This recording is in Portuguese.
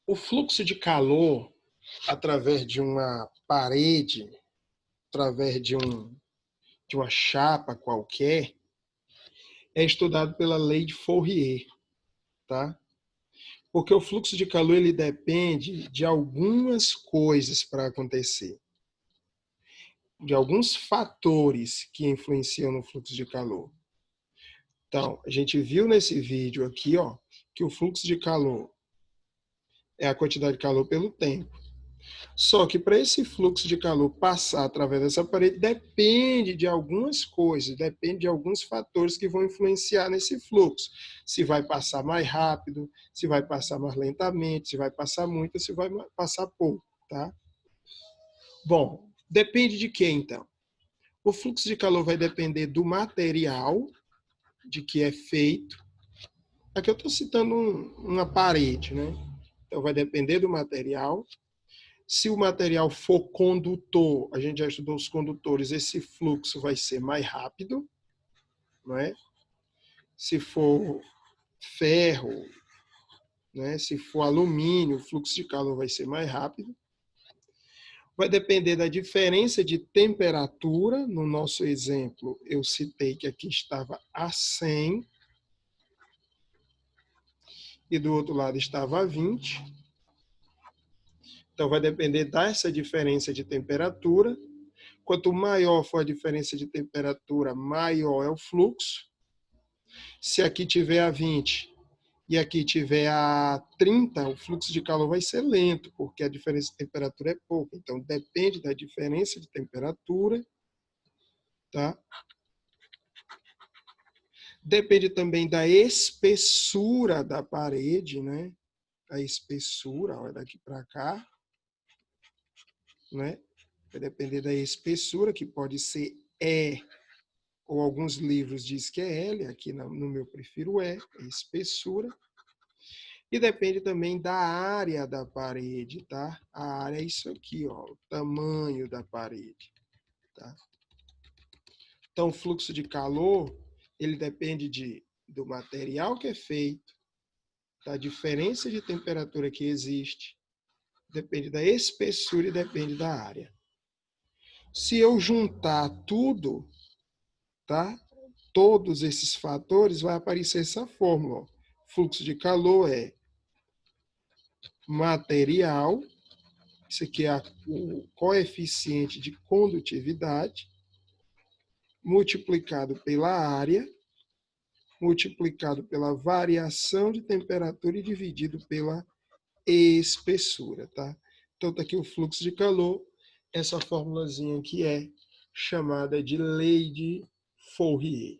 O fluxo de calor através de uma parede, através de uma chapa qualquer, é estudado pela lei de Fourier, tá? Porque o fluxo de calor ele depende de algumas coisas para acontecer, de alguns fatores que influenciam no fluxo de calor. Então, a gente viu nesse vídeo aqui, ó, que o fluxo de calor é a quantidade de calor pelo tempo. Só que para esse fluxo de calor passar através dessa parede, depende de algumas coisas, depende de alguns fatores que vão influenciar nesse fluxo. Se vai passar mais rápido, se vai passar mais lentamente, se vai passar muito, se vai passar pouco, tá? Bom, depende de quê, então? O fluxo de calor vai depender do material de que é feito. Aqui eu estou citando uma parede, né? Então vai depender do material. Se o material for condutor, a gente já estudou os condutores, esse fluxo vai ser mais rápido, não é? Se for ferro, né? Se for alumínio, o fluxo de calor vai ser mais rápido. Vai depender da diferença de temperatura. No nosso exemplo, eu citei que aqui estava a 100 e do outro lado estava a 20. Então vai depender dessa diferença de temperatura. Quanto maior for a diferença de temperatura, maior é o fluxo. Se aqui tiver a 20 e aqui tiver a 30, o fluxo de calor vai ser lento, porque a diferença de temperatura é pouca. Então, depende da diferença de temperatura, tá? Depende também da espessura da parede, né? A espessura, olha daqui para cá, né? Vai depender da espessura, que pode ser E, ou alguns livros dizem que é L, aqui no meu prefiro é espessura. E depende também da área da parede, tá? A área é isso aqui, ó, o tamanho da parede, tá? Então, o fluxo de calor, ele depende do material que é feito, da diferença de temperatura que existe, depende da espessura e depende da área. Se eu juntar tudo, tá? Todos esses fatores, vai aparecer essa fórmula, ó. Fluxo de calor é material, isso aqui é o coeficiente de condutividade, multiplicado pela área, multiplicado pela variação de temperatura e dividido pela espessura, tá? Então, está aqui o fluxo de calor, essa formulazinha que é chamada de lei de Fourier.